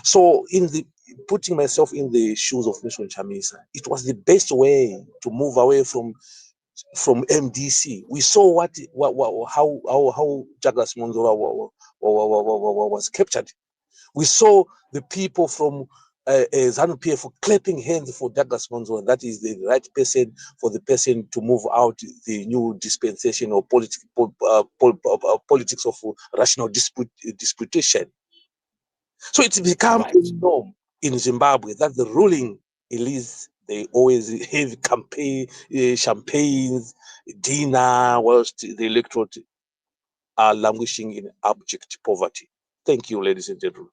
So in the putting myself in the shoes of Nelson Chamisa, it was the best way to move away from MDC. We saw how Douglas Monzola was captured. We saw the people from ZANU-PF clapping hands for Douglas Monzola. That is the right person for the person to move out the new dispensation or politics of rational disputation. So it's become a norm in Zimbabwe that the ruling elites, they always have campaign, champagnes, dinner, whilst the electorate are languishing in abject poverty. Thank you, ladies and gentlemen.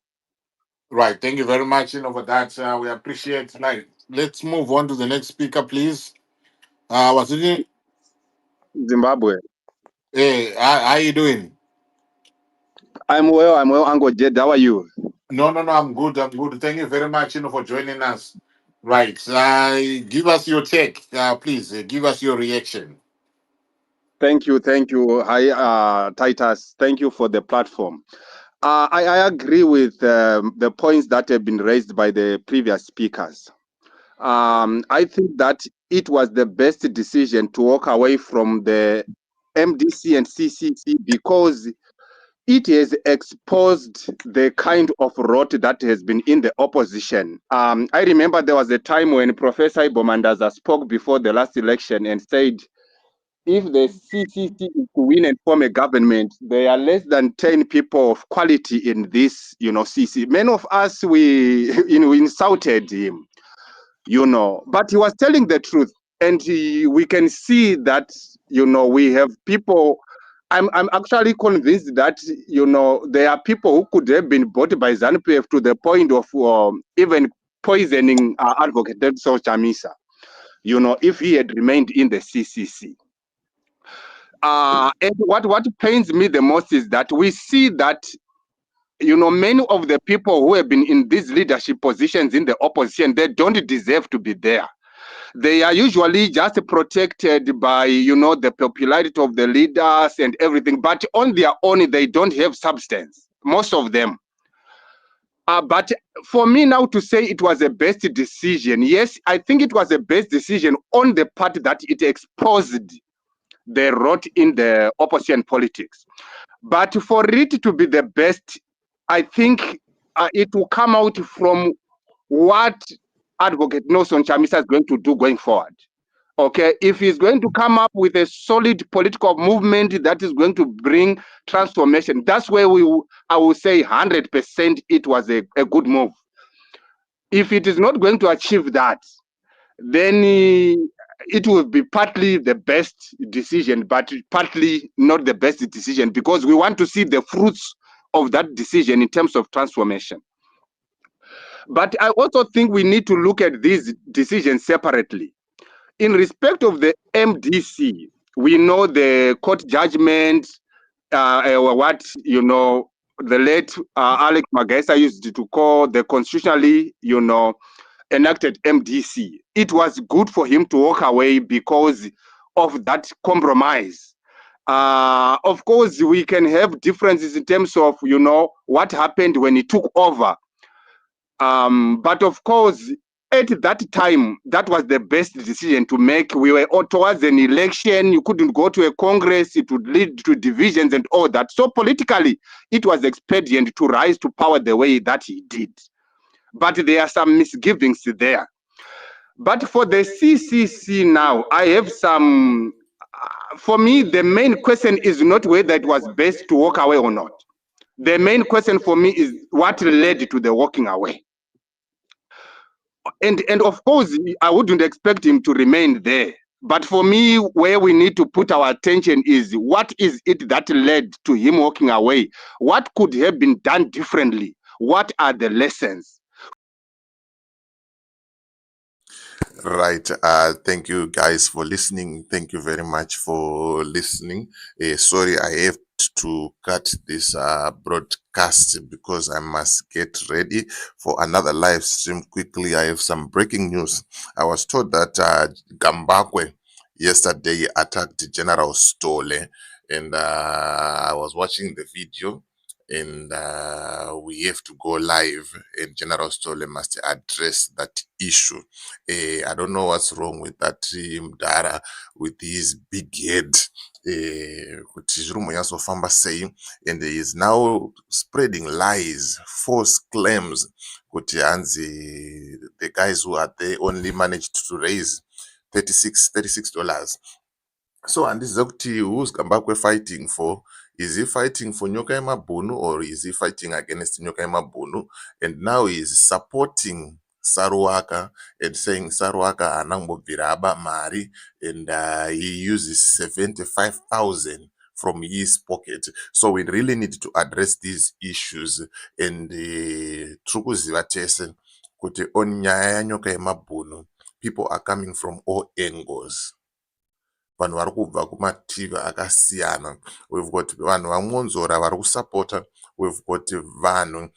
Right. Thank you very much, for that. We appreciate. Right. Let's move on to the next speaker, please. What's it? Zimbabwe. Hey, how you doing? I'm well, Anko Geds. How are you? No, I'm good. I'm good. Thank you very much, for joining us. Right. Give us your take, please. Give us your reaction. Thank you. Hi, Titus. Thank you for the platform. I agree with the points that have been raised by the previous speakers. I think that it was the best decision to walk away from the MDC and CCC because it has exposed the kind of rot that has been in the opposition. I remember there was a time when Professor Ibomandaza spoke before the last election and said, if the CCC is to win and form a government, there are less than 10 people of quality in this, CC. Many of us, we insulted him, but he was telling the truth. And we can see that, we have people. I'm actually convinced that, there are people who could have been bought by ZANU-PF to the point of even poisoning Advocate Chamisa, if he had remained in the CCC. And what pains me the most is that we see that, many of the people who have been in these leadership positions in the opposition, they don't deserve to be there. They are usually just protected by, the popularity of the leaders and everything, but on their own, they don't have substance, most of them. But for me now to say it was a best decision, yes, I think it was a best decision on the part that it exposed the rot in the opposition politics. But for it to be the best, I think it will come out from what Advocate Nelson Chamisa is going to do going forward. Okay, if he's going to come up with a solid political movement that is going to bring transformation, that's where I will say 100% it was a good move. If it is not going to achieve that, then it will be partly the best decision, but partly not the best decision, because we want to see the fruits of that decision in terms of transformation. But I also think we need to look at these decisions separately. In respect of the MDC, we know the court judgment, what, the late Alex Magesa used to call the constitutionally, enacted MDC. It was good for him to walk away because of that compromise. Of course, we can have differences in terms of, what happened when he took over. But of course, at that time, that was the best decision to make. We were towards an election. You couldn't go to a Congress. It would lead to divisions and all that. So politically, it was expedient to rise to power the way that he did. But there are some misgivings there. But for the CCC now, I have some, for me, the main question is not whether it was best to walk away or not. The main question for me is what led to the walking away. And of course, I wouldn't expect him to remain there. But for me, where we need to put our attention is what is it that led to him walking away? What could have been done differently? What are the lessons? Right. Thank you guys for listening. Thank you very much for listening. Sorry, I have to cut this broadcast because I must get ready for another live stream quickly. I have some breaking news. I was told that Gambakwe yesterday attacked General Stole, and I was watching the video. and we have to go live, and General Stole must address that issue. I don't know what's wrong with that Mdara with his big head. Kuti zviri munyasofamba sei, and he is now spreading lies, false claims kuti hanzi the guys who are there only managed to raise $36. So handizive kuti who's Zimbabwe fighting for? Is he fighting for nyoka yemabhunu, or is he fighting against nyoka yemabhunu? And now he is supporting Saruwaka and saying Saruwaka haana kumbobvira aba mari, and he uses 75,000 from his pocket. So we really need to address these issues, and tiri kuziva tese kuti on nyaya yanyoka yemabhunu, people are coming from all angles. Vanhu vari kubva kumativi akasiyana. We've got vanhu vaMonzora vari kusapota, we've got vanhu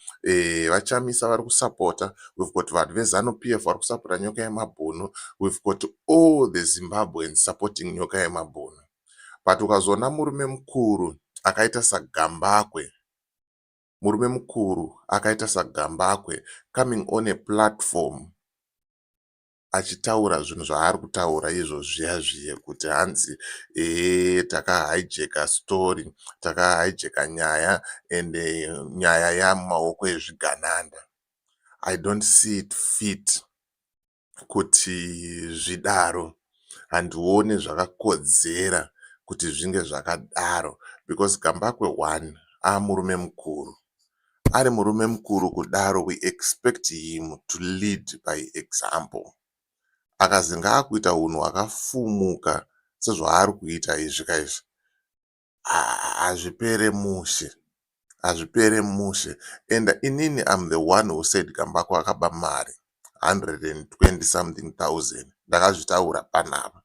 vaChamisa vari kusapota, we've got vanhu veZANU-PF vari kusapota nyoka yemabhunu, we've got all the Zimbabweans supporting nyoka yemabhunu. But ukazoona murume mukuru akaita saGambakwe, coming on a platform achitaura zvinhu zvaari kutaura izvo zviya kuti hanzi takahijeka story, takahijeka nyaya, and nyaya yamumaoko ezvigananda. I don't see it fit kuti zvidaro, handione zvakakodzera kuti zvinge zvakadaro, because Gambakwe 1 murume mukuru. Ari murume mukuru kudaro, we expect him to lead by example. Akazi ngaakuita unhu hwakafumuka sezvaari kuita izvika izvi, hazvipere mushe. And inini I'm the one who said Gambakwe akaba mari 120 something thousand. Ndakazvitaura panapa.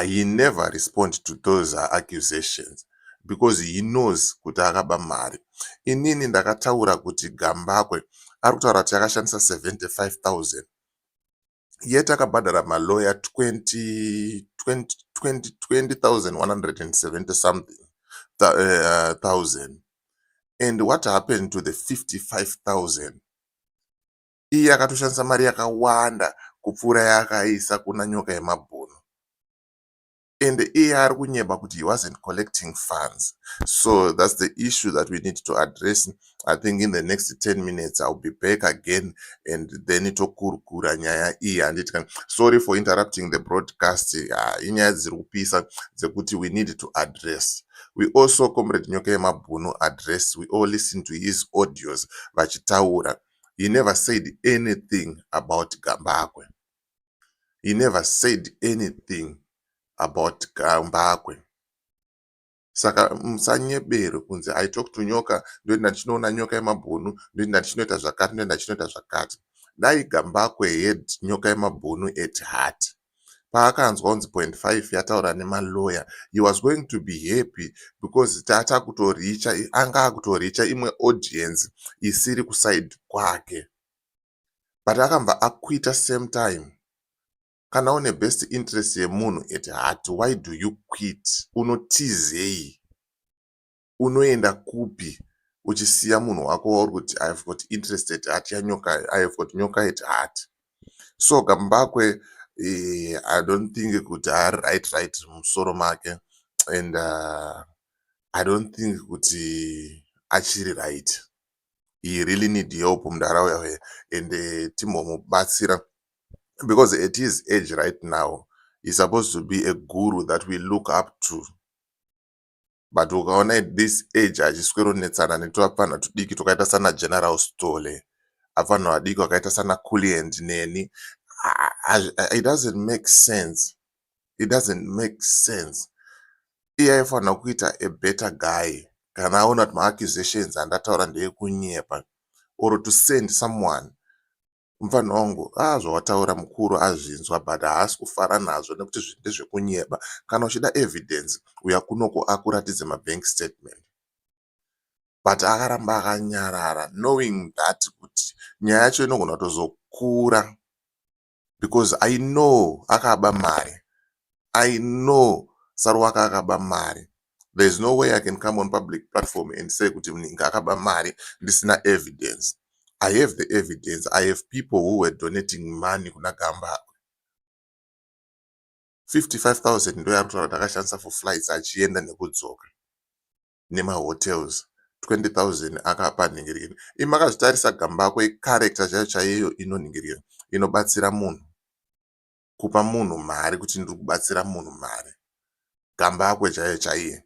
He never respond to those accusations because he knows kuti akaba mari. Inini ndakataura kuti Gambakwe ari kutaura kuti akashandisa 75,000. Yet akabhadhara malawyer 20,170 something thousand. And what happened to the 55,000? Iye akatoshandisa mari yakawanda kupfuura yaakaisa kuna nyoka yemabhunu. And iye ari kunyeba kuti he wasn't collecting funds. So that's the issue that we need to address. I think in the next 10 minutes I'll be back again, and then itokurukura nyaya iyi handiti. Sorry for interrupting the broadcast. Inyaya dziri kupisa dzekuti we need to address. We also, Comrade Nyoka Yemabhunu address, we all listen to his audios vachitaura. He never said anything about Gambakwe. He never said anything about Gambakwe. Saka musanyebere kunzi I talk to nyoka, ndo ndachinoona nyoka yemabhunu, ndo ndachinoita zvakati, ndo ndachinoita zvakati. Dai Gambakwe had nyoka yemabhunu at heart, paakanzwa unzi 0.5 yataura nemalawyer, he was going to be happy because tata kutoricha, anga kutoricha imwe audience isiri kuside kwake. But akamba akwita same time. Kana une best interest yemunhu at heart, why do you quit? Unotizei? Unoenda kupi? Uchisiya munhu wako wauri kuti I have got interest at heart yanyoka, I have got nyoka at heart. So Gambakwe, I don't think kuti right musoro make, and I don't think kuti achiri right. He really need help mundaraunda and timomubatsira. Because at his age right now, he's supposed to be a guru that we look up to. But ukaona at this age achisweronetsana netuvapana tudiki tukaita sana General Stole, avanhu vadiki vakaita sana Kuli and Neni, it doesn't make sense. It doesn't make sense. Iye aifanira kuita a better guy kana aona kuti ma-accusations andataura ndeekunyepa, or to send someone. Mfano wangu, zvawataura mukuru azvinzwa, but haasi kufara nazvo nekuti zvinhu ndezvekunyeba. Kana uchida evidence, uya kunoko akuratidze mabank statement. But akaramba akanyarara, knowing that kuti nyaya yacho inogona kutozokura. Because I know akaba mari. I know Saruwaka akaba mari. There's no way I can come on public platform and say kuti ngakaba mari ndisina evidence. I have the evidence. I have people who were donating money kuna Gamba. 55,000 ndo yarutaura takashandisa for flights achienda nekudzoka nemahotels. 20,000 akapa nhingiririro. Imakazvitarisa Gamba character chayo chaiyo inonhingiririra, inobatsira munhu, kupa munhu mari kuti ndiri kubatsira munhu mari. Gamba akwe chaiyo chaiye.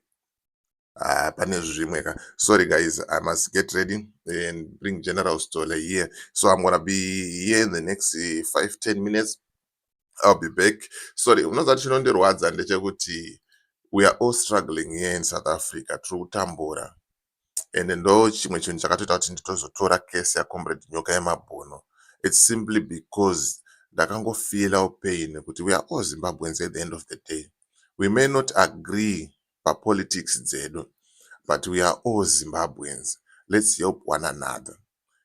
Pane zvimwe ka. Sorry guys, I must get ready and bring General Stoller here. So I'm gonna be here in the next 5-10 minutes. I'll be back. Sorry, unozati chinondirwadza ndechekuti we are all struggling here in South Africa through Tambora. And ndo chimwe chinhu chakatoita kuti nditozotora case yaComrade Nyoka Yemabhono. It's simply because ndakangofeel pain kuti we are all Zimbabweans at the end of the day. We may not agree pa politics dzedu, but we are all Zimbabweans. Let's help one another.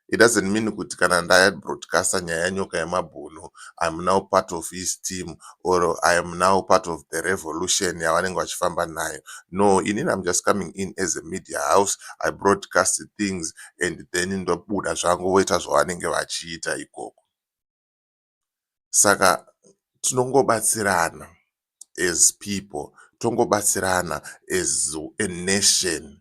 It doesn't mean kuti kana ndaya broadcaster nyaya Nyoka Yemabhono, I'm now part of his team or I am now part of the revolution yavanenge vachifamba nayo. No, I'm just coming in as a media house. I broadcast things and then ndobuda zvangu voita zvavanenge vachiita ikoko. Saka tinongobatsirana as people, tongobatsirana as a nation.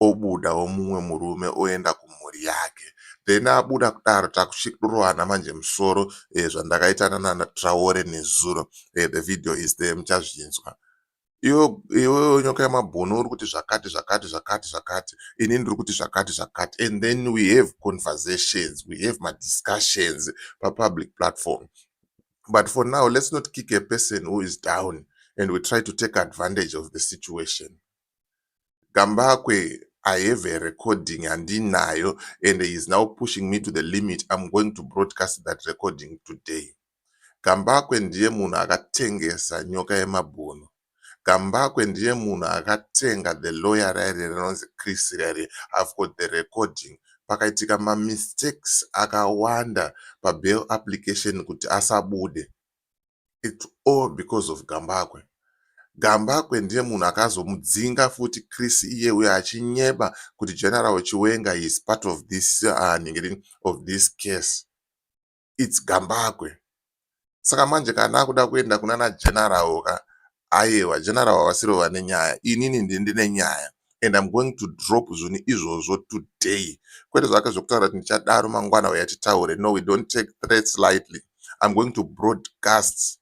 Obuda omumwe murume oenda kumhuri yake, then abuda kudaro takushikirohana manje musoro zvandakaitana naTraore nezuro. The video is there, muchazvinzwa. Iwe Nyoka Yemabhono uri kuti zvakati, ini ndiri kuti zvakati, and then we have conversations, we have my discussions pa public platform. But for now, let's not kick a person who is down and we try to take advantage of the situation. Gambakwe, I have a recording and nayo, and he is now pushing me to the limit. I'm going to broadcast that recording today. Gambakwe ndiye munhu akatengesa Nyoka Yemabhono. Gambakwe ndiye munhu akatenga the lawyer rari rinonzi Chris rari. I've got the recording. Pakaitika mistakes akawanda pa bail application kuti asabude. It's all because of Gambakwe. Gambakwe ndiye munhu akazomudzinga futi Chris iye uye achinyeba kuti General Chiwenga is part of this of this case. It's Gambakwe. Saka manje kana akuda kuenda kunana general ka aiwa general wasiro vane nyaya, inini ndine nyaya, and I'm going to drop zvinhu izvozvo today. Kwete zvake zvokutaura kuti ndichadaro mangwana uyatitaure. No, we don't take threats lightly. I'm going to broadcast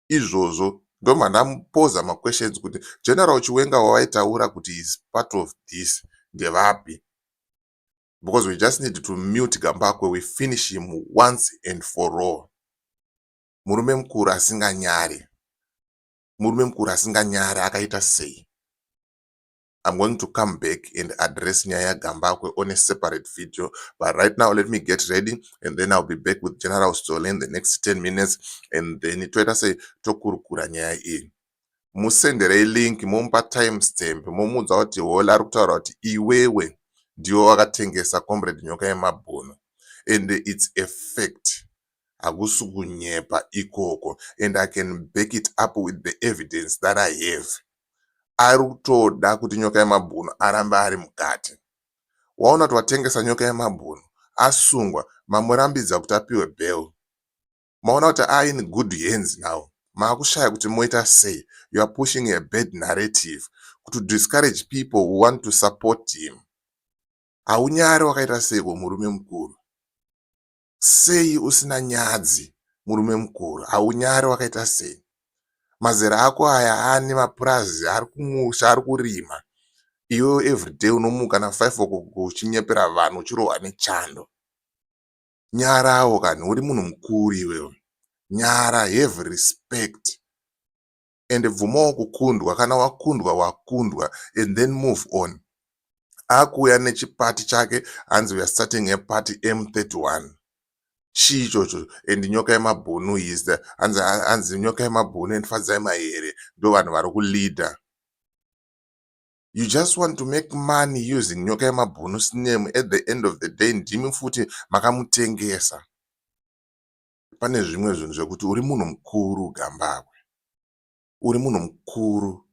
izvozvo. Ndo ndamupoza questions kuti General Chiwenga wawaitaura kuti is part of this ndevapi, because we just need to mute Gambakwe. We finish him once and for all. Murume mukuru asinganyare akaita sei. I'm going to come back and address nyaya Gambakwe on a separate video, but right now let me get ready and then I'll be back with General Stoller in the next 10 minutes, and then toita say tokurukura nyaya iyi. Musendere link, mumpa timestamp, mumudza kuti hola ari kutaura kuti iwewe ndiwo wakatengesa Comrade Nyoka Yemabhono, and it's a fact. Hakusi kunyepa ikoko, and I can back it up with the evidence that I have. Ari kutoda kuti Nyoka Yemabhono arambe ari mukati. Waona kuti watengesa Nyoka Yemabhono asungwa, mamurambidza kuti apiwe bail. Maona kuti in good hands now. Maakushaya kuti moita sei. You are pushing a bad narrative to discourage people who want to support him. Haunyari wakaita seiko murume mukuru. Sei usina nyadzi murume mukuru. Haunyari wakaita sei. Mazera ako aya ane mapurazi ari kumusha ari kurima. Iwe everyday unomuka na 5 o'clock uchinyepera vanhu uchirohwa nechando. Nyarawo kani uri munhu mukuru iwewe. Nyara, have respect. And bvumawo kukundwa, kana wakundwa and then move on. Akuya nechipati chake, and we are starting a party M31. Chichocho, and Nyoka Yemabhono is the and Nyoka Yemabhono and Fadzai here, ndo vanhu vari kuleader. You just want to make money using Nyoka Yemabhono's name. At the end of the day, ndimi futi makamutengesa. Pane zvimwe zvinhu zvekuti uri munhu mukuru Gambakwe. Uri munhu mukuru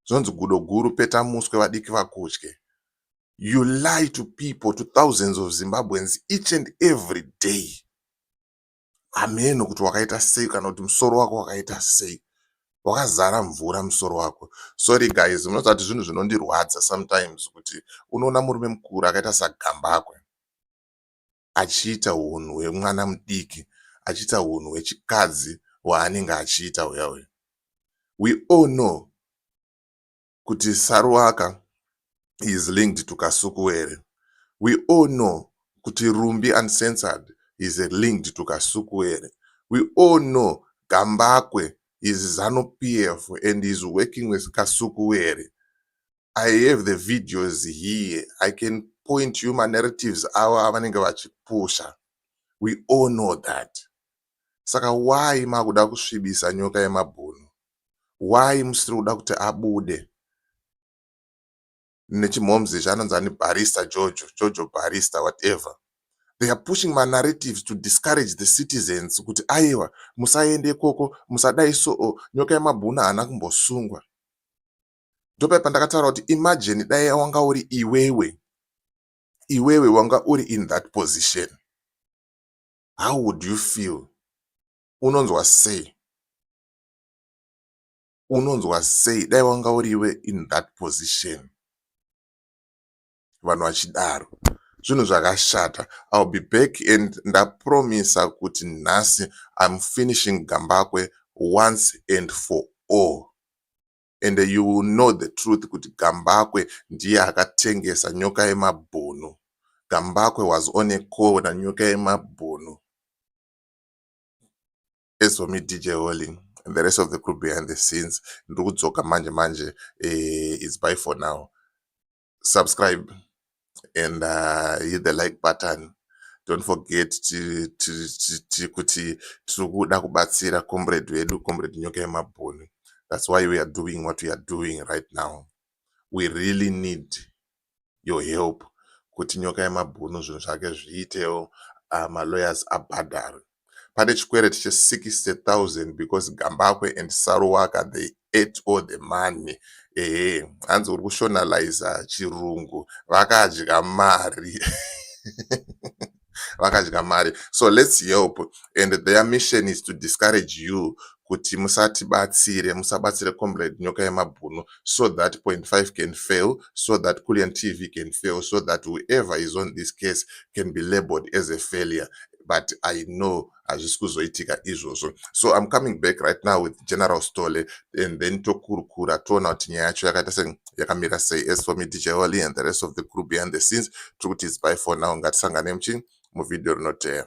Zonzi gudo guru peta muswe vadiki vakutye. You lie to people, to thousands of Zimbabweans each and every day. Ameno kuti wakaita sei kana kuti musoro wako wakaita sei. Wakazara mvura musoro wako. Sorry guys, munoti kuti zvinhu zvinondirwadza sometimes kuti unoona murume mukuru akaita sagambakwe achiita hunhu hwemwana mudiki, achiita hunhu hwechikadzi waanenge achiita uya. We all know kuti Saruwaka is linked to Kasukuwere. We all know kuti Rumbi Uncensored is linked to Kasukuwere. We all know Gambakwe is ZANU-PF and is working with Kasukuwere. I have the videos here. I can point you my narratives awa avanenge vachipusha. We all know that. Saka why makuda kusvibisa nyoka yemabhunu? Why musiri kuda kuti abude? Nechimhomzi chanonzani barista Jojo barista whatever. They are pushing my narratives to discourage the citizens kuti aiwa musaende koko musadai so nyoka yemabhunu haana kumbosungwa. Ndopa ndakataura kuti imagine dai wanga uri iwewe wanga uri in that position. How would you feel? Unonzwa sei dai wanga uri iwe in that position. Vanhu vachidaro zvinhu zvakashata. I'll be back and ndapromisa kuti nhasi I'm finishing Gambakwe once and for all. And you will know the truth kuti Gambakwe ndiye akatengesa nyoka yemabhunu. Gambakwe was on a call na nyoka yemabhunu. As for me, DJ Holly and the rest of the crew behind the scenes, ndikudzoka manje it's bye for now. Subscribe and hit the like button. Don't forget kuti tikuda kubatsira comrade wedu, comrade nyoka yemabhunu. That's why we are doing what we are doing right now. We really need your help. Kuti nyoka yemabhunu zvinhu zvake zviitewo lawyers abhadhare. Pane chikwere che 60,000 because Gambakwe and Saruwaka they ate all the money. Hanzi uri kushonalize chirungu. Vakadya mari. Vakadya mari. So let's help. And their mission is to discourage you kuti musabatsire comrade nyoka yemabhunu so that 0.5 can fail, so that Kulian TV can fail, so that whoever is on this case can be labeled as a failure. But I know hazvisikuzoitika izvozvo. So I'm coming back right now with General Stole and then tokurukura toona kuti nyaya yacho yakamira sei. As for me, DJ Holly and the rest of the crew behind the scenes, truth is bye for now. Ngatisangane muvideo rinoteera.